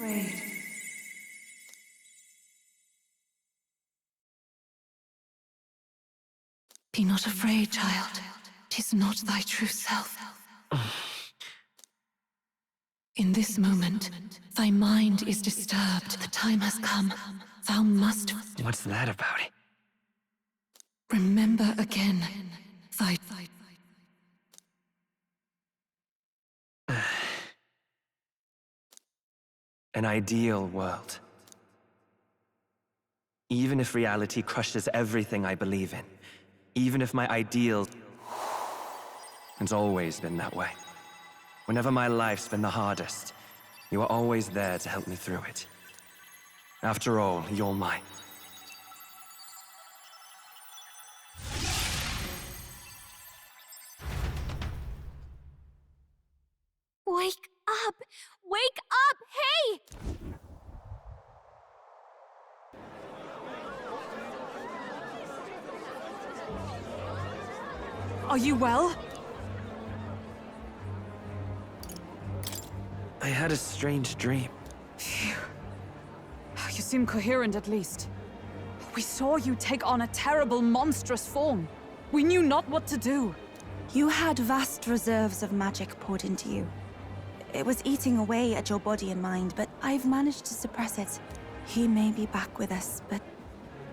afraid. Be not afraid, child. 'Tis not thy true self. In this moment, thy mind is disturbed. The time has come. Thou must... What's that about? Remember again, thy... An ideal world. Even if reality crushes everything I believe in, even if my ideal... It's always been that way. Whenever my life's been the hardest, you are always there to help me through it. After all, you're mine. Wake up! Wake up! Hey! Are you well? I had a strange dream. Phew. You seem coherent at least. We saw you take on a terrible, monstrous form. We knew not what to do. You had vast reserves of magic poured into you. It was eating away at your body and mind, but I've managed to suppress it. He may be back with us, but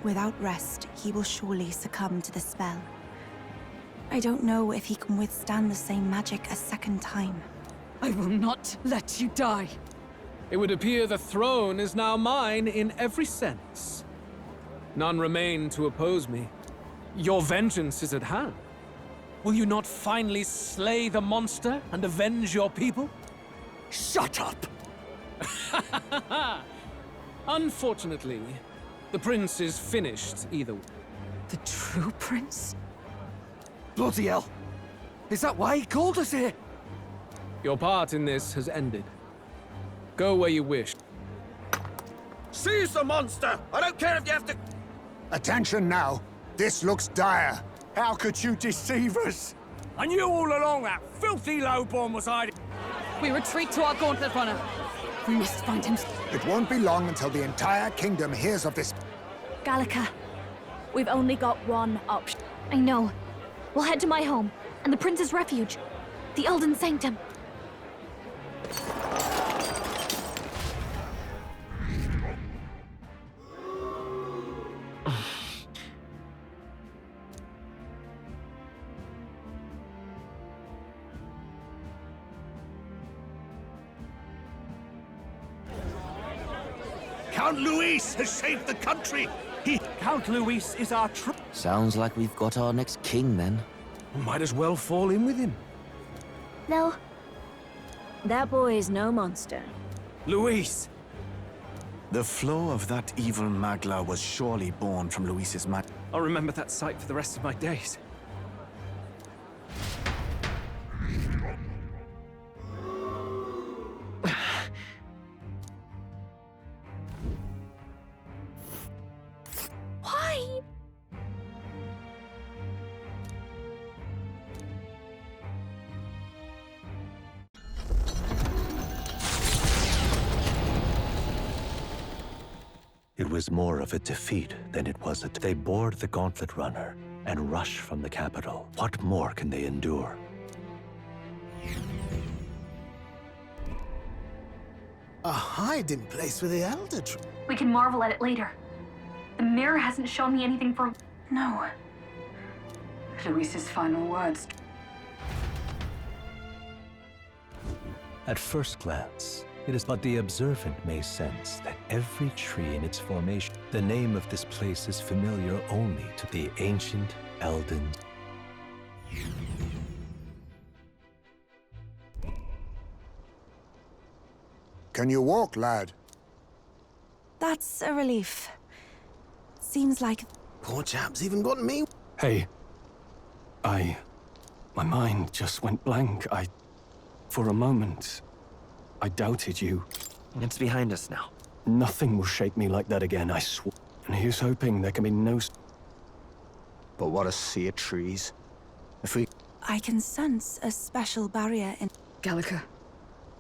without rest, he will surely succumb to the spell. I don't know if he can withstand the same magic a second time. I will not let you die. It would appear the throne is now mine in every sense. None remain to oppose me. Your vengeance is at hand. Will you not finally slay the monster and avenge your people? Shut up! Unfortunately, the prince is finished either way. The true prince? Bloody hell! Is that why he called us here? Your part in this has ended. Go where you wish. Seize the monster! I don't care if you have to... Attention now. This looks dire. How could you deceive us? I knew all along that filthy lowborn was hiding... We retreat to our gauntlet runner. We must find him. It won't be long until the entire kingdom hears of this. Gallica, we've only got one option. I know. We'll head to my home, and the prince's refuge. The Elden Sanctum. Count Luis has saved the country! Count Luis is our Sounds like we've got our next king, then. Might as well fall in with him. No. That boy is no monster. Luis! The flow of that evil Magla was surely born from Luis's magic. I'll remember that sight for the rest of my days. Why? It was more of a defeat than it was a... They board the gauntlet runner and rush from the capital. What more can they endure? A hiding place for the Elder Tree. We can marvel at it later. The mirror hasn't shown me anything for... No. Luis's final words. At first glance, it is but the observant may sense that every tree in its formation, the name of this place is familiar only to the ancient Elden. Can you walk, lad? That's a relief. Seems like... Poor chap's even got me. Hey. My mind just went blank. For a moment, I doubted you. It's behind us now. Nothing will shake me like that again, I swear. And here's hoping there can be no... But what a sea of trees. If we... I can sense a special barrier in... Gallica,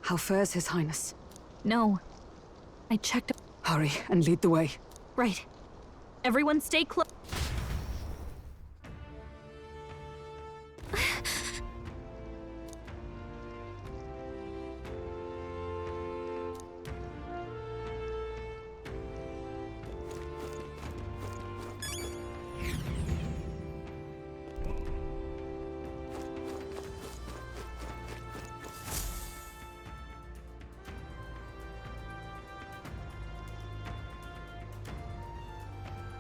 how fares His Highness? No. I checked. Hurry and lead the way. Right. Everyone stay close.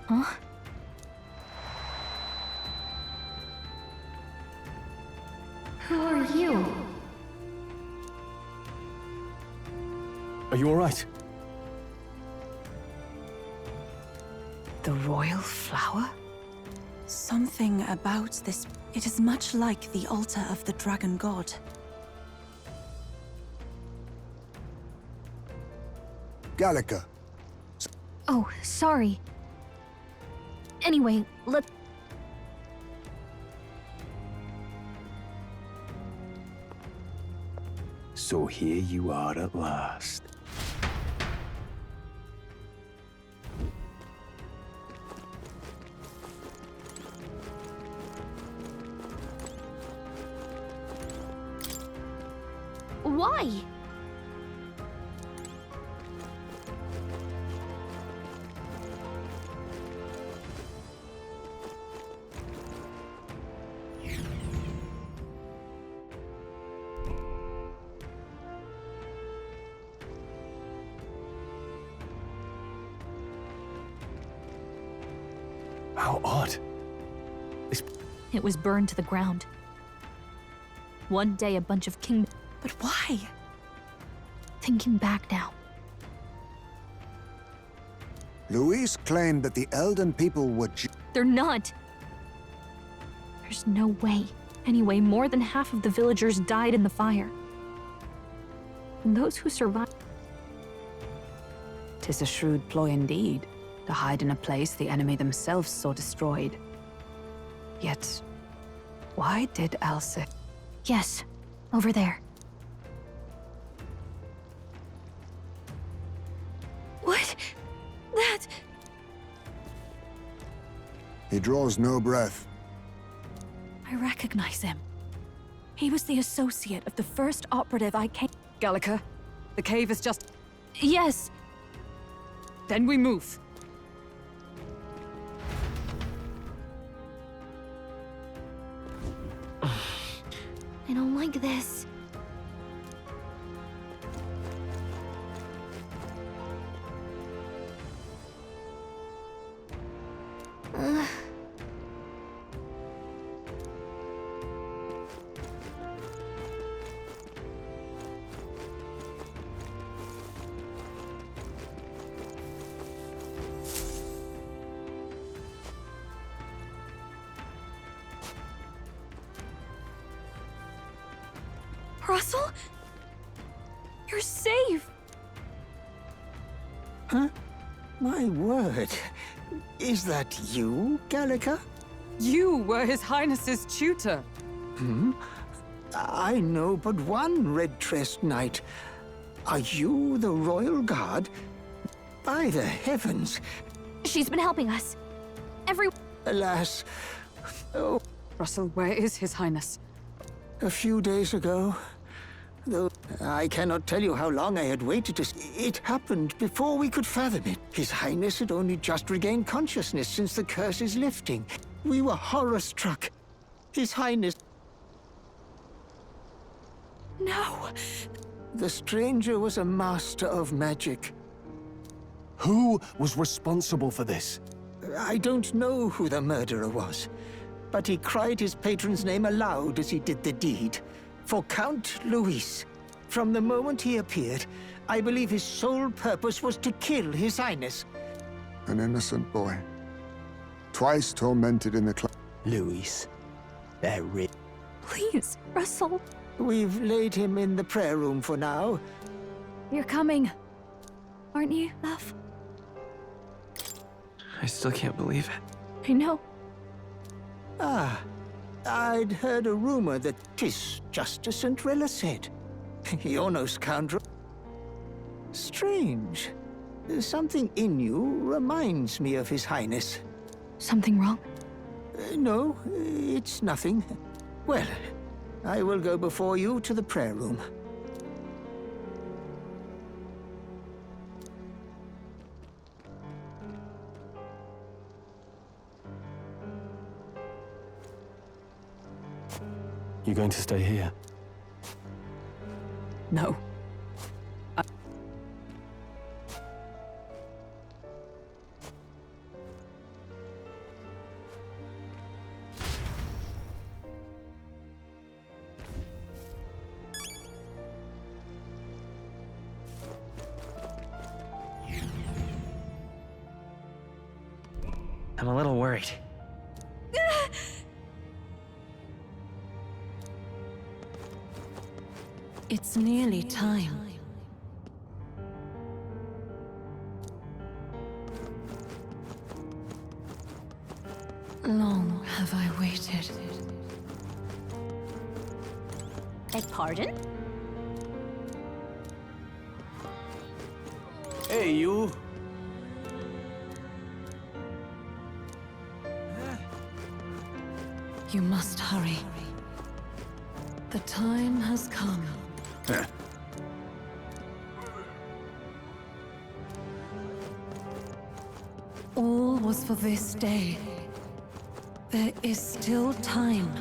Huh? Who are you? Are you all right? The royal flower? Something about this. It is much like the altar of the dragon god. Gallica. Oh, sorry. Anyway, So here you are at last. Why? How odd. It was burned to the ground. One day a bunch of king... But why? Thinking back now. Luis claimed that the Elden people were They're not. There's no way. Anyway, more than half of the villagers died in the fire. And those who survived... 'Tis a shrewd ploy indeed, to hide in a place the enemy themselves saw destroyed. Yet, why did Elsa... Yes, over there. What? That... He draws no breath. I recognize him. He was the associate of the first operative I came... Gallica, the cave is just... Yes. Then we move. I don't like this. Russell? You're safe! Huh? My word. Is that you, Gallica? You were His Highness's tutor. Hmm? I know but one red-tressed knight. Are you the royal guard? By the heavens! She's been helping us. Alas. Oh, Russell, where is His Highness? a few days ago. Though I cannot tell you how long I had waited to... It happened before we could fathom it. His Highness had only just regained consciousness since the curse's lifting. We were horror-struck. His Highness... No! The stranger was a master of magic. Who was responsible for this? I don't know who the murderer was, but he cried his patron's name aloud as he did the deed. For Count Luis. From the moment he appeared, I believe his sole purpose was to kill His Highness. An innocent boy. Twice tormented in the Luis. Please, Russell. We've laid him in the prayer room for now. You're coming. Aren't you, love? I still can't believe it. I know. Ah, I'd heard a rumor that 'tis just as St. Rilla said. You're no scoundrel. Strange. Something in you reminds me of His Highness. Something wrong? No, it's nothing. Well, I will go before you to the prayer room. You going to stay here? No. I'm a little worried. It's nearly time. Long have I waited. Beg pardon? Hey, you! You must hurry. The time has come. All was for this day. There is still time.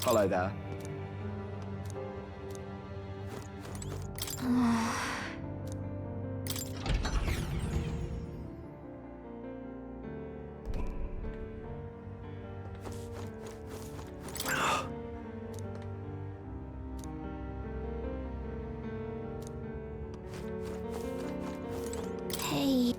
Hello there. Hey.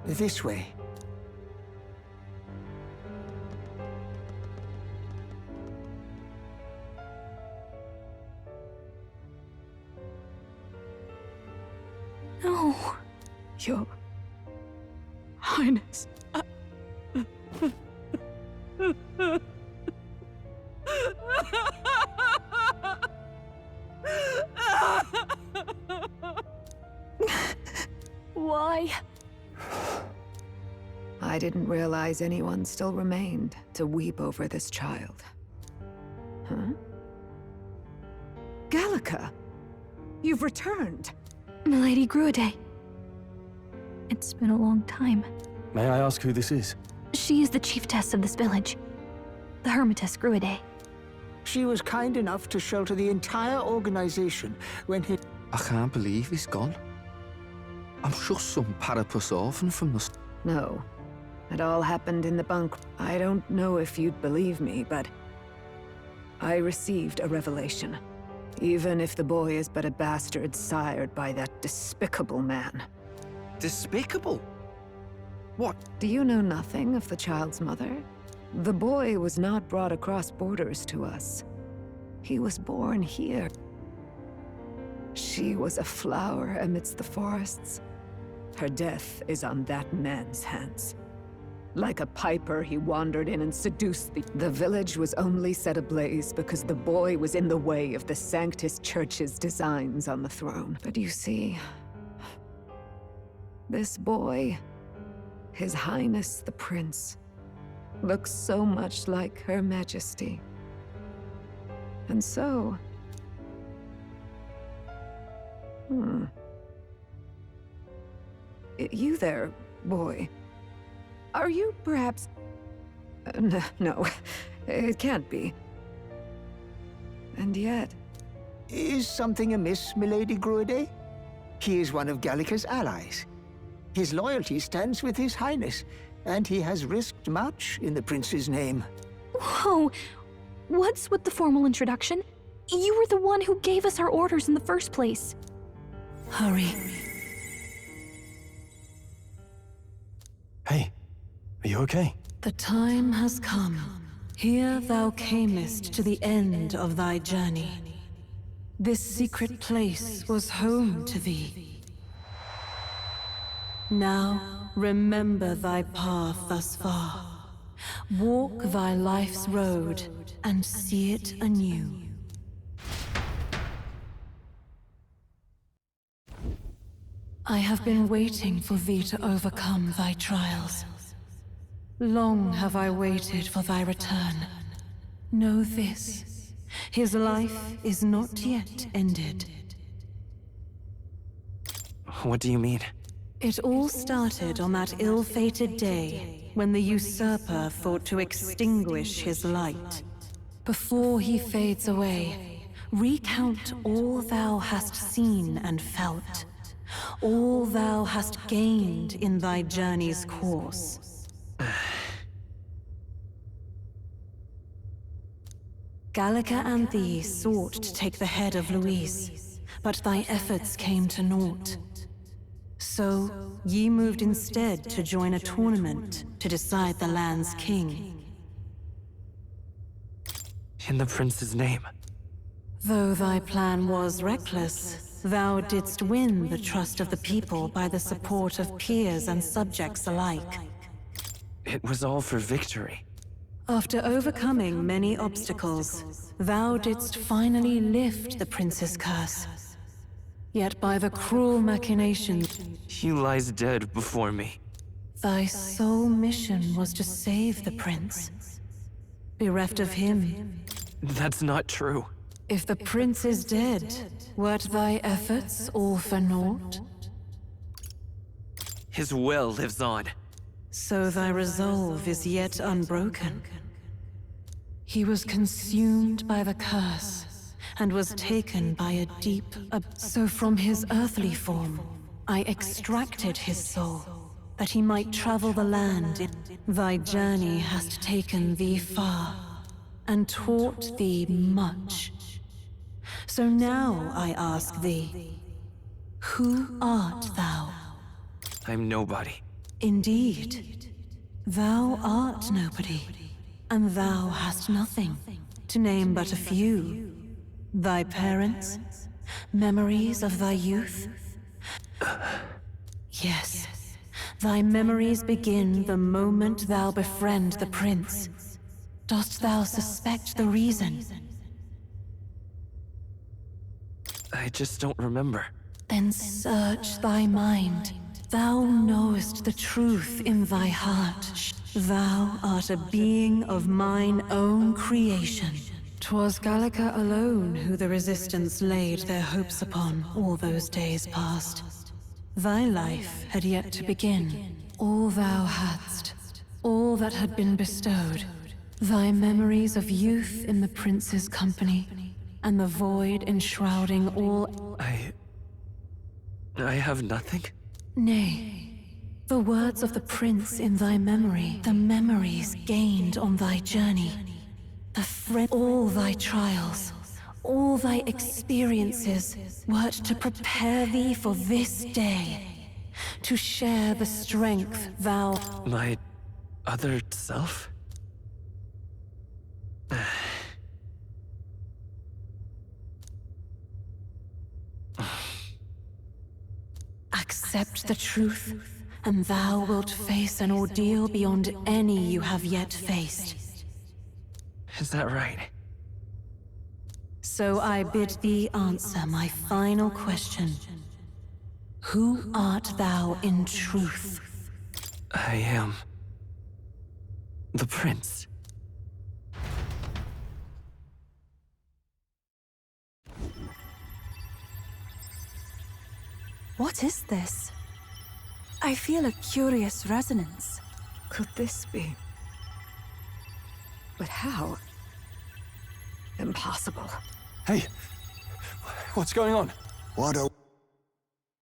This way. No. Your Highness. Why? I didn't realize anyone still remained to weep over this child. Huh? Gallica! You've returned! Milady Gruide. It's been a long time. May I ask who this is? She is the chiefess of this village. The Hermitess Gruide. She was kind enough to shelter the entire organization when he... I can't believe he's gone. I'm just some parapus orphan from the... No. It all happened in the bunk. I don't know if you'd believe me, but... I received a revelation. Even if the boy is but a bastard sired by that despicable man. Despicable? What? Do you know nothing of the child's mother? The boy was not brought across borders to us. He was born here. She was a flower amidst the forests. Her death is on that man's hands. Like a piper, he wandered in and seduced the village was only set ablaze because the boy was in the way of the Sanctus Church's designs on the throne. But you see, this boy, His Highness the Prince, looks so much like Her Majesty. And so... You there, boy. Are you perhaps... No, it can't be. And yet... Is something amiss, Milady Gruide? He is one of Gallica's allies. His loyalty stands with His Highness, and he has risked much in the Prince's name. Whoa! What's with the formal introduction? You were the one who gave us our orders in the first place. Hurry. Hey, are you okay? The time has come. Here thou camest to the end of thy journey. This secret place was home to thee. Now, remember thy path thus far, Walk thy life's road and see it anew. I have been waiting for thee to overcome thy trials. Long have I waited for thy return. Know this, his life is not yet ended. What do you mean? It all started on that ill-fated day when the usurper thought to extinguish his light. Before he fades away, recount all thou hast seen and felt, all thou hast gained in thy journey's course. Gallica and thee sought to take the head of Luis, but thy efforts came to naught. So, ye moved instead to join a tournament to decide the land's king. In the prince's name. Though thy plan was reckless, thou didst win the trust of the people by the support of peers and subjects alike. It was all for victory. After overcoming many obstacles, thou didst finally lift the prince's curse. Yet by the cruel machinations, He lies dead before me. thy sole mission was to save the prince. Bereft of him, That's not true. if the prince is dead, wert thy efforts all for naught? His will lives on. So thy resolve is yet unbroken. He was consumed by the curse, and was taken by a deep so from his earthly form, I extracted his soul, that he might travel the land. Thy journey hast taken thee far, and taught thee much. So now I ask thee, who art thou? I'm nobody. Indeed, thou art nobody, and thou hast nothing, to name but a few. Thy parents, memories of thy youth? Yes, thy memories begin the moment thou befriend the prince. Dost thou suspect the reason? I just don't remember. Then search thy mind. Thou knowest the truth in thy heart. Thou art a being of mine own creation. 'Twas Gallica alone who the Resistance laid their hopes upon all those days past. Thy life had yet to begin. All thou hadst, all that had been bestowed, thy memories of youth in the prince's company, and the void enshrouding all... I have nothing? Nay, the words of the prince in thy memory, the memories gained on thy journey, the all thy trials, all thy experiences, wert to prepare thee for this day, to share the strength thou... My other self? Accept the truth, and thou wilt face an ordeal beyond any you have yet faced. Is that right? So I bid thee answer my final question. Who art thou in truth? I am... the prince. What is this? I feel a curious resonance. Could this be? But how? Impossible. Hey, what's going on? What a...